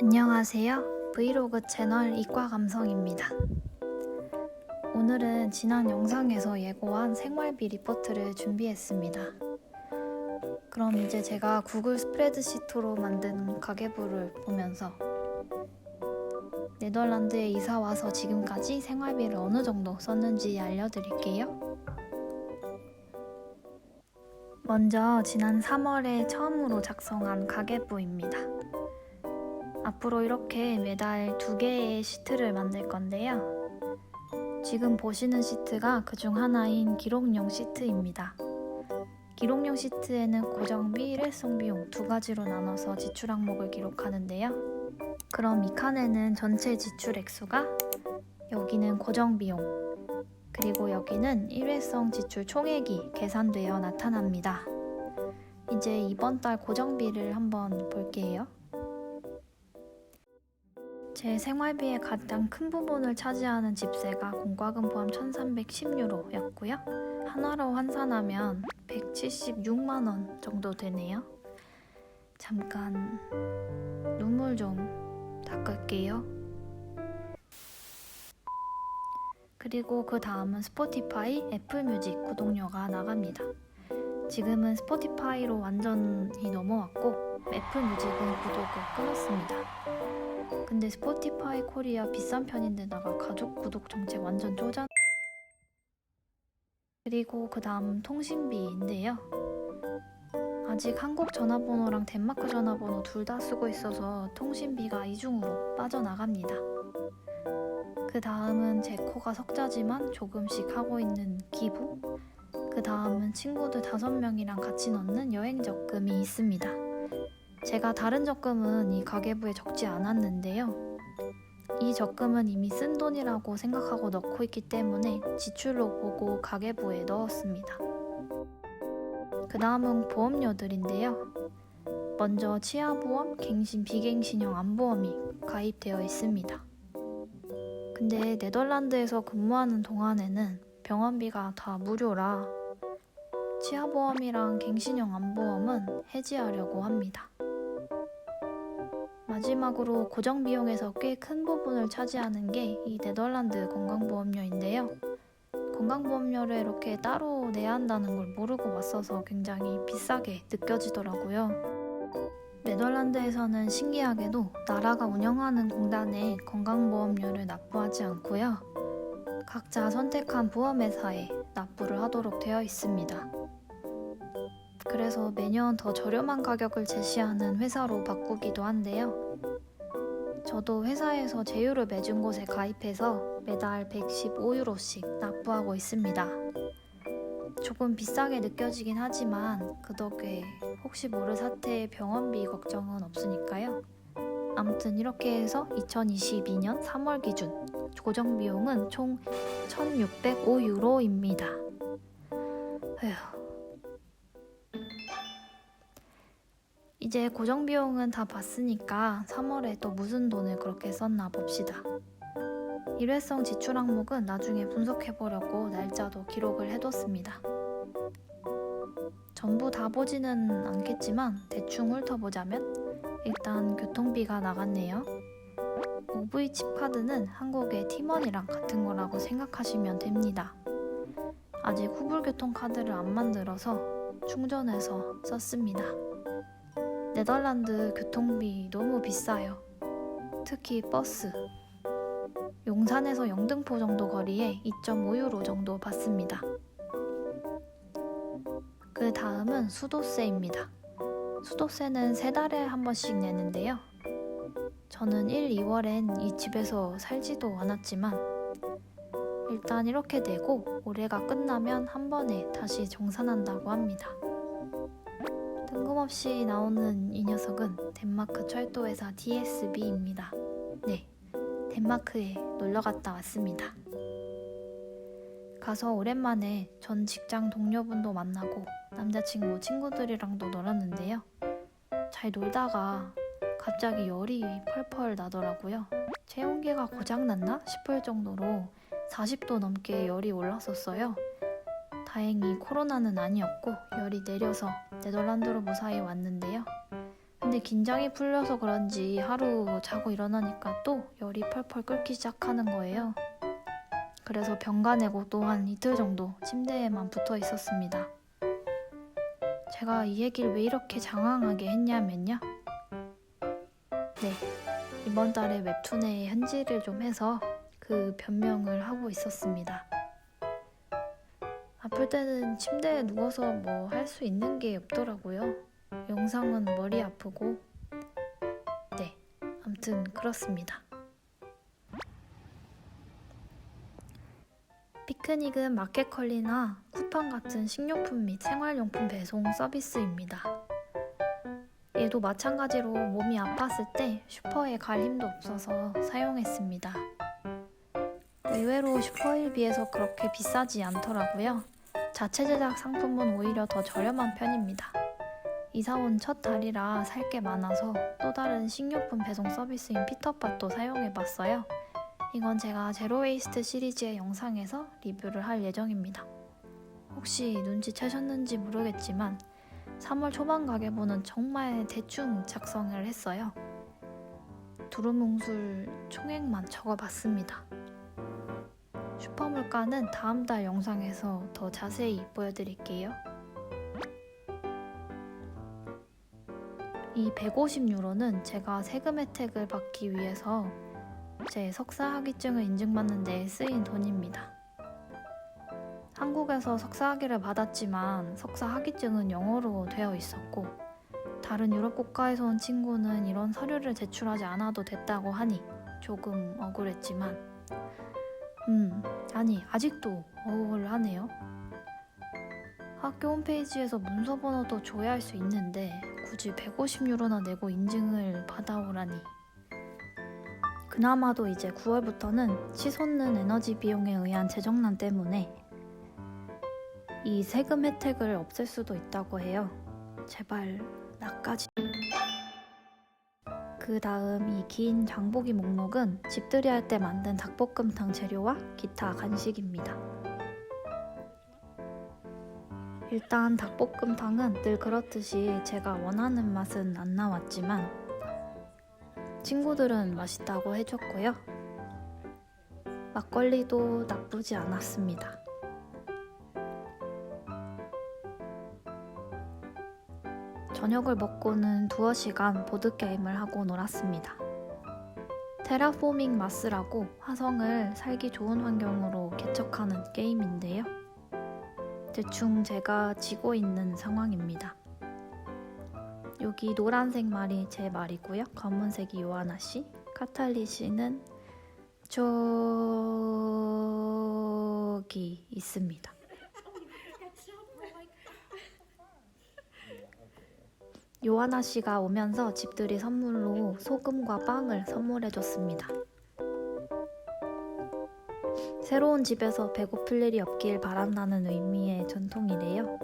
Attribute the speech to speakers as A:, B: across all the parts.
A: 안녕하세요. 브이로그 채널 이과감성입니다. 오늘은 지난 영상에서 예고한 생활비 리포트를 준비했습니다. 그럼 이제 제가 구글 스프레드시트로 만든 가계부를 보면서 네덜란드에 이사 와서 지금까지 생활비를 어느 정도 썼는지 알려드릴게요. 먼저 지난 3월에 처음으로 작성한 가계부입니다. 앞으로 이렇게 매달 2개의 시트를 만들 건데요. 지금 보시는 시트가 그중 하나인 기록용 시트입니다. 기록용 시트에는 고정비, 일회성 비용 두 가지로 나눠서 지출 항목을 기록하는데요. 그럼 이 칸에는 전체 지출 액수가, 여기는 고정비용, 그리고 여기는 일회성 지출 총액이 계산되어 나타납니다. 이제 이번 달 고정비를 한번 볼게요. 제 생활비의 가장 큰 부분을 차지하는 집세가 공과금 포함 1310유로였고요. 한화로 환산하면 176만원 정도 되네요. 잠깐 눈물 좀 닦을게요. 그리고 그 다음은 스포티파이, 애플뮤직 구독료가 나갑니다. 지금은 스포티파이로 완전히 넘어왔고 애플뮤직은 구독을 끊었습니다. 근데 스포티파이 코리아 비싼 편인데다가 가족 구독 정책 완전 쪼잔. 그리고 그 다음 통신비인데요. 아직 한국 전화번호랑 덴마크 전화번호 둘 다 쓰고 있어서 통신비가 이중으로 빠져나갑니다. 그 다음은 제 코가 석자지만 조금씩 하고 있는 기부. 그 다음은 친구들 5명이랑 같이 넣는 여행 적금이 있습니다. 제가 다른 적금은 이 가계부에 적지 않았는데요. 이 적금은 이미 쓴 돈이라고 생각하고 넣고 있기 때문에 지출로 보고 가계부에 넣었습니다. 그 다음은 보험료들인데요. 먼저 치아보험, 갱신, 비갱신형 암보험이 가입되어 있습니다. 근데 네덜란드에서 근무하는 동안에는 병원비가 다 무료라 치아보험이랑 갱신형 암보험은 해지하려고 합니다. 마지막으로 고정비용에서 꽤 큰 부분을 차지하는 게 이 네덜란드 건강보험료인데요. 건강보험료를 이렇게 따로 내야 한다는 걸 모르고 왔어서 굉장히 비싸게 느껴지더라고요. 네덜란드에서는 신기하게도 나라가 운영하는 공단에 건강보험료를 납부하지 않고요. 각자 선택한 보험회사에 납부를 하도록 되어 있습니다. 그래서 매년 더 저렴한 가격을 제시하는 회사로 바꾸기도 한데요. 저도 회사에서 제휴를 맺은 곳에 가입해서 매달 115유로씩 납부하고 있습니다. 조금 비싸게 느껴지긴 하지만 그 덕에 혹시 모를 사태의 병원비 걱정은 없으니까요. 아무튼 이렇게 해서 2022년 3월 기준 고정비용은 총 1605유로입니다. 이제 고정비용은 다 봤으니까 3월에 또 무슨 돈을 그렇게 썼나 봅시다. 일회성 지출 항목은 나중에 분석해보려고 날짜도 기록을 해뒀습니다. 전부 다 보지는 않겠지만 대충 훑어보자면 일단 교통비가 나갔네요. OV 칩카드는 한국의 티머니랑 같은 거라고 생각하시면 됩니다. 아직 후불교통카드를 안 만들어서 충전해서 썼습니다. 네덜란드 교통비 너무 비싸요. 특히 버스. 용산에서 영등포 정도 거리에 2.5유로 정도 받습니다. 그 다음은 수도세입니다. 수도세는 3달에 한 번씩 내는데요. 저는 1, 2월엔 이 집에서 살지도 않았지만 일단 이렇게 내고 올해가 끝나면 한 번에 다시 정산한다고 합니다. 뜬금없이 나오는 이 녀석은 덴마크 철도회사 DSB입니다. 네, 덴마크에 놀러갔다 왔습니다. 가서 오랜만에 전 직장 동료분도 만나고 남자친구 친구들이랑도 놀았는데요. 잘 놀다가 갑자기 열이 펄펄 나더라고요. 체온계가 고장났나 싶을 정도로 40도 넘게 열이 올랐었어요. 다행히 코로나는 아니었고 열이 내려서 네덜란드로 무사히 왔는데요. 근데 근데 긴장이 풀려서 그런지 하루 자고 일어나니까 또 열이 펄펄 끓기 시작하는 거예요. 그래서 병가 내고 또 한 이틀 정도 침대에만 붙어 있었습니다. 제가 이 얘기를 왜 이렇게 장황하게 했냐면요. 네, 이번 달에 웹툰에 현질을 좀 해서 그 변명을 하고 있었습니다. 아플 때는 침대에 누워서 뭐 할 수 있는 게 없더라고요. 영상은 머리 아프고. 네, 아무튼 그렇습니다. 피크닉은 마켓컬리나 쿠팡 같은 식료품 및 생활용품 배송 서비스입니다. 얘도 마찬가지로 몸이 아팠을 때 슈퍼에 갈 힘도 없어서 사용했습니다. 의외로 슈퍼에 비해서 그렇게 비싸지 않더라고요. 자체 제작 상품은 오히려 더 저렴한 편입니다. 이사 온 첫 달이라 살 게 많아서 또 다른 식료품 배송 서비스인 피터팟도 사용해봤어요. 이건 제가 제로웨이스트 시리즈의 영상에서 리뷰를 할 예정입니다. 혹시 눈치채셨는지 모르겠지만 3월 초반 가계부는 정말 대충 작성을 했어요. 두루뭉술 총액만 적어봤습니다. 슈퍼물가는 다음 달 영상에서 더 자세히 보여드릴게요. 이 150유로는 제가 세금 혜택을 받기 위해서 제 석사학위증을 인증받는 데 쓰인 돈입니다. 한국에서 석사학위를 받았지만 석사학위증은 영어로 되어 있었고 다른 유럽 국가에서 온 친구는 이런 서류를 제출하지 않아도 됐다고 하니 조금 억울했지만 아직도 억울하네요. 학교 홈페이지에서 문서 번호도 조회할 수 있는데 굳이 150유로나 내고 인증을 받아오라니. 그나마도 이제 9월부터는 치솟는 에너지 비용에 의한 재정난 때문에 이 세금 혜택을 없앨 수도 있다고 해요. 제발 나까지. 그 다음 이 긴 장보기 목록은 집들이 할 때 만든 닭볶음탕 재료와 기타 간식입니다. 일단 닭볶음탕은 늘 그렇듯이 제가 원하는 맛은 안 나왔지만 친구들은 맛있다고 해줬고요. 막걸리도 나쁘지 않았습니다. 저녁을 먹고는 두어 시간 보드게임을 하고 놀았습니다. 테라포밍 마스라고 화성을 살기 좋은 환경으로 개척하는 게임인데요. 대충 제가 지고 있는 상황입니다. 여기 노란색 말이 제 말이고요. 검은색이 요하나 씨, 카탈리 씨는 저기 있습니다. 요하나 씨가 오면서 집들이 선물로 소금과 빵을 선물해줬습니다. 새로운 집에서 배고플 일이 없길 바란다는 의미의 전통이래요.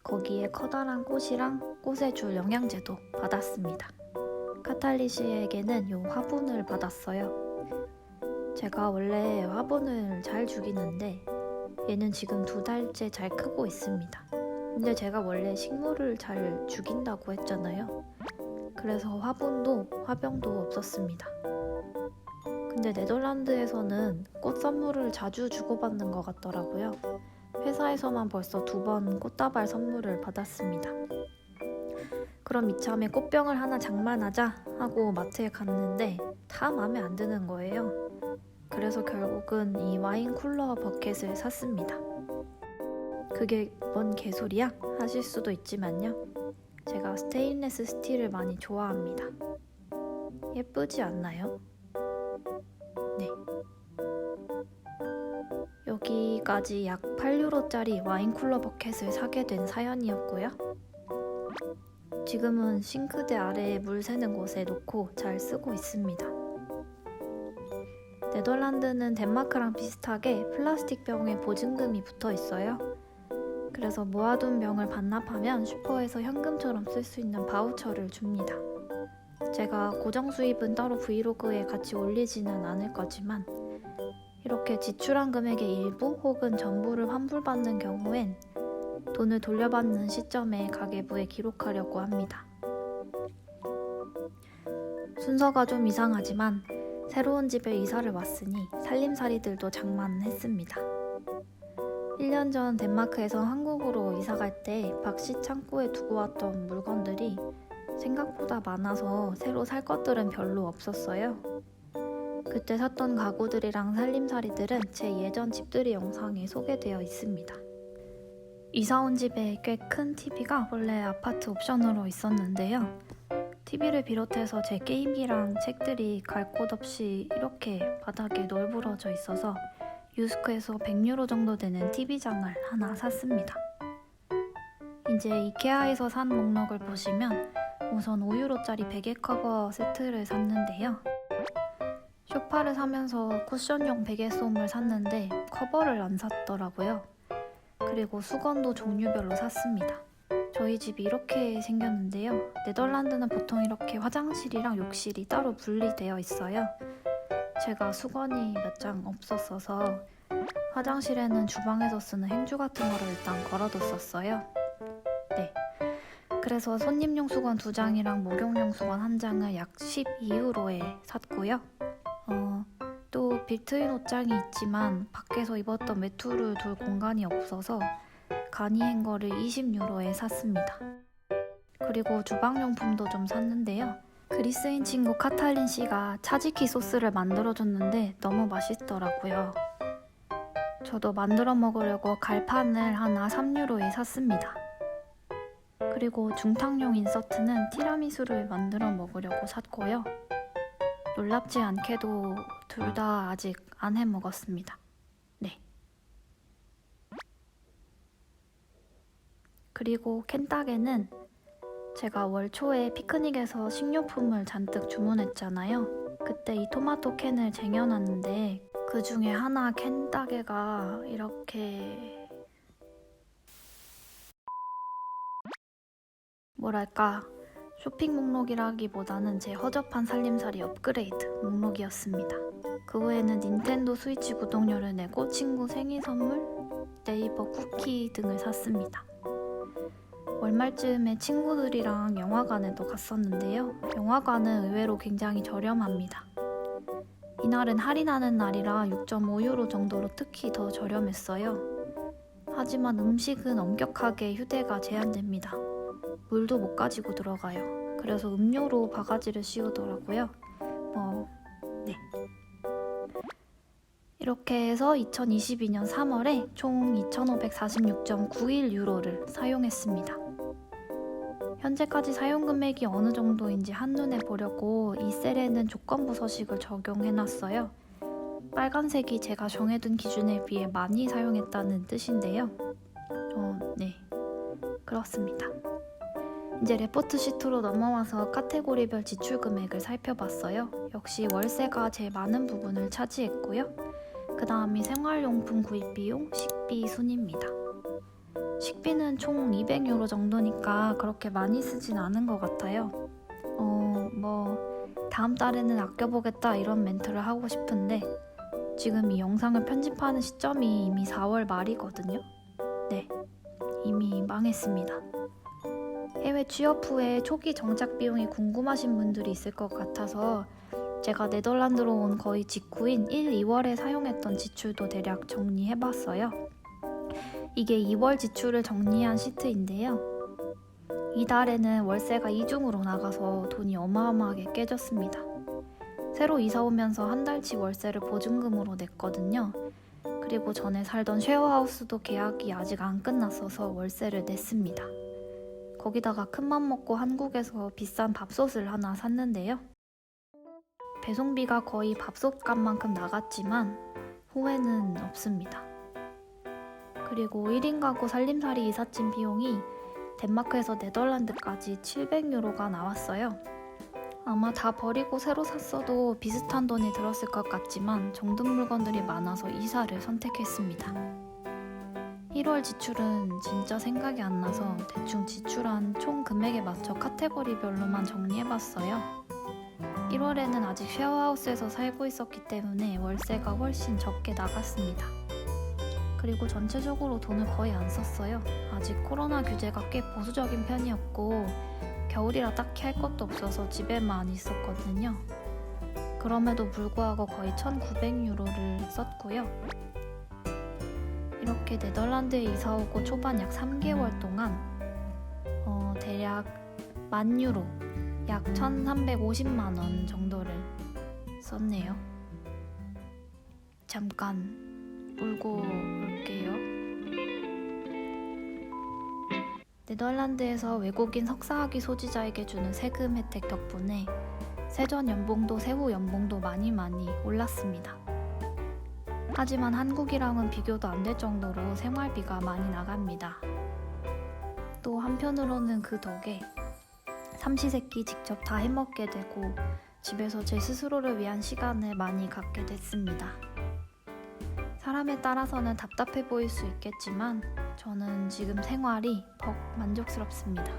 A: 거기에 커다란 꽃이랑 꽃에 줄 영양제도 받았습니다. 카탈리 씨에게는 요 화분을 받았어요. 제가 원래 화분을 잘 죽이는데 얘는 지금 2달째 잘 크고 있습니다. 근데 제가 원래 식물을 잘 죽인다고 했잖아요. 그래서 화분도 화병도 없었습니다. 근데 네덜란드에서는 꽃 선물을 자주 주고받는 것 같더라고요. 회사에서만 벌써 2번 꽃다발 선물을 받았습니다. 그럼 이참에 꽃병을 하나 장만하자 하고 마트에 갔는데 다 마음에 안 드는 거예요. 그래서 결국은 이 와인 쿨러 버켓을 샀습니다. 그게 뭔 개소리야? 하실 수도 있지만요. 제가 스테인레스 스틸을 많이 좋아합니다. 예쁘지 않나요? 네. 여기까지 약 8유로짜리 와인 쿨러 버켓을 사게 된 사연이었고요. 지금은 싱크대 아래에 물 새는 곳에 놓고 잘 쓰고 있습니다. 네덜란드는 덴마크랑 비슷하게 플라스틱 병에 보증금이 붙어 있어요. 그래서 모아둔 병을 반납하면 슈퍼에서 현금처럼 쓸 수 있는 바우처를 줍니다. 제가 고정 수입은 따로 브이로그에 같이 올리지는 않을 거지만 이렇게 지출한 금액의 일부 혹은 전부를 환불받는 경우엔 돈을 돌려받는 시점에 가계부에 기록하려고 합니다. 순서가 좀 이상하지만 새로운 집에 이사를 왔으니 살림살이들도 장만했습니다. 1년 전 덴마크에서 한국으로 이사 갈 때 박씨 창고에 두고 왔던 물건들이 생각보다 많아서 새로 살 것들은 별로 없었어요. 그때 샀던 가구들이랑 살림살이들은 제 예전 집들이 영상에 소개되어 있습니다. 이사 온 집에 꽤 큰 TV가 원래 아파트 옵션으로 있었는데요. TV를 비롯해서 제 게임기랑 책들이 갈 곳 없이 이렇게 바닥에 널브러져 있어서 유스크에서 100유로 정도 되는 TV장을 하나 샀습니다. 이제 이케아에서 산 목록을 보시면 우선 5유로짜리 베개 커버 세트를 샀는데요. 소파를 사면서 쿠션용 베개 솜을 샀는데 커버를 안 샀더라고요. 그리고 수건도 종류별로 샀습니다. 저희 집이 이렇게 생겼는데요. 네덜란드는 보통 이렇게 화장실이랑 욕실이 따로 분리되어 있어요. 제가 수건이 몇 장 없었어서 화장실에는 주방에서 쓰는 행주 같은 거를 일단 걸어뒀었어요. 네. 그래서 손님용 수건 2장이랑 목욕용 수건 1장을 약 12유로에 샀고요. 또 빌트인 옷장이 있지만 밖에서 입었던 외투를 둘 공간이 없어서 가니 행거를 20유로에 샀습니다. 그리고 주방용품도 좀 샀는데요. 그리스인 친구 카탈린 씨가 차지키 소스를 만들어줬는데 너무 맛있더라고요. 저도 만들어 먹으려고 갈판을 하나 3유로에 샀습니다. 그리고 중탕용 인서트는 티라미수를 만들어 먹으려고 샀고요. 놀랍지 않게도 둘 다 아직 안 해 먹었습니다. 네. 그리고 켄딱에는 제가 월 초에 피크닉에서 식료품을 잔뜩 주문했잖아요. 그때 이 토마토 캔을 쟁여놨는데 그 중에 하나 켄딱에가 이렇게 뭐랄까 쇼핑 목록이라기보다는 제 허접한 살림살이 업그레이드 목록이었습니다. 그 후에는 닌텐도 스위치 구독료를 내고 친구 생일 선물, 네이버 쿠키 등을 샀습니다. 월말쯤에 친구들이랑 영화관에도 갔었는데요. 영화관은 의외로 굉장히 저렴합니다. 이날은 할인하는 날이라 6.5유로 정도로 특히 더 저렴했어요. 하지만 음식은 엄격하게 휴대가 제한됩니다. 물도 못 가지고 들어가요. 그래서 음료로 바가지를 씌우더라고요. 네. 이렇게 해서 2022년 3월에 총 2,546.91유로를 사용했습니다. 현재까지 사용 금액이 어느 정도인지 한눈에 보려고 이 셀에는 조건부 서식을 적용해놨어요. 빨간색이 제가 정해둔 기준에 비해 많이 사용했다는 뜻인데요. 네. 그렇습니다. 이제 레포트 시트로 넘어와서 카테고리별 지출 금액을 살펴봤어요. 역시 월세가 제일 많은 부분을 차지했고요. 그 다음이 생활용품 구입 비용, 식비 순입니다. 식비는 총 200유로 정도니까 그렇게 많이 쓰진 않은 것 같아요. 다음 달에는 아껴보겠다 이런 멘트를 하고 싶은데 지금 이 영상을 편집하는 시점이 이미 4월 말이거든요. 네, 이미 망했습니다. 해외 취업 후에 초기 정착 비용이 궁금하신 분들이 있을 것 같아서 제가 네덜란드로 온 거의 직후인 1, 2월에 사용했던 지출도 대략 정리해봤어요. 이게 2월 지출을 정리한 시트인데요. 이달에는 월세가 이중으로 나가서 돈이 어마어마하게 깨졌습니다. 새로 이사 오면서 한 달치 월세를 보증금으로 냈거든요. 그리고 전에 살던 쉐어하우스도 계약이 아직 안 끝났어서 월세를 냈습니다. 거기다가 큰맘 먹고 한국에서 비싼 밥솥을 하나 샀는데요. 배송비가 거의 밥솥 값만큼 나갔지만 후회는 없습니다. 그리고 1인 가구 살림살이 이삿짐 비용이 덴마크에서 네덜란드까지 700유로가 나왔어요. 아마 다 버리고 새로 샀어도 비슷한 돈이 들었을 것 같지만 정든 물건들이 많아서 이사를 선택했습니다. 1월 지출은 진짜 생각이 안 나서 대충 지출한 총 금액에 맞춰 카테고리별로만 정리해봤어요. 1월에는 아직 쉐어하우스에서 살고 있었기 때문에 월세가 훨씬 적게 나갔습니다. 그리고 전체적으로 돈을 거의 안 썼어요. 아직 코로나 규제가 꽤 보수적인 편이었고 겨울이라 딱히 할 것도 없어서 집에만 있었거든요. 그럼에도 불구하고 거의 1,900유로를 썼고요. 이렇게 네덜란드에 이사 오고 초반 약 3개월 동안 대략 10,000유로, 약 1,350만 원 정도를 썼네요. 잠깐 울고 올게요. 네덜란드에서 외국인 석사학위 소지자에게 주는 세금 혜택 덕분에 세전 연봉도 세후 연봉도 많이 올랐습니다. 하지만 한국이랑은 비교도 안 될 정도로 생활비가 많이 나갑니다. 또 한편으로는 그 덕에 삼시세끼 직접 다 해먹게 되고 집에서 제 스스로를 위한 시간을 많이 갖게 됐습니다. 사람에 따라서는 답답해 보일 수 있겠지만 저는 지금 생활이 벅 만족스럽습니다.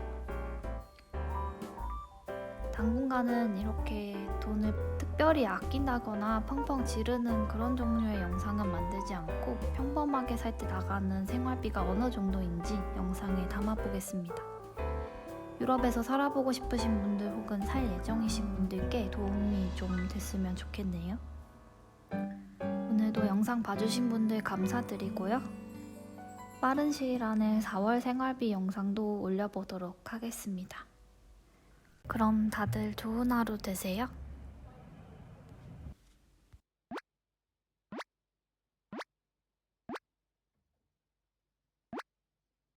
A: 당분간은 이렇게 돈을 특별히 아낀다거나 펑펑 지르는 그런 종류의 영상은 만들지 않고 평범하게 살 때 나가는 생활비가 어느 정도인지 영상에 담아보겠습니다. 유럽에서 살아보고 싶으신 분들 혹은 살 예정이신 분들께 도움이 좀 됐으면 좋겠네요. 오늘도 영상 봐주신 분들 감사드리고요. 빠른 시일 안에 4월 생활비 영상도 올려보도록 하겠습니다. 그럼 다들 좋은 하루 되세요.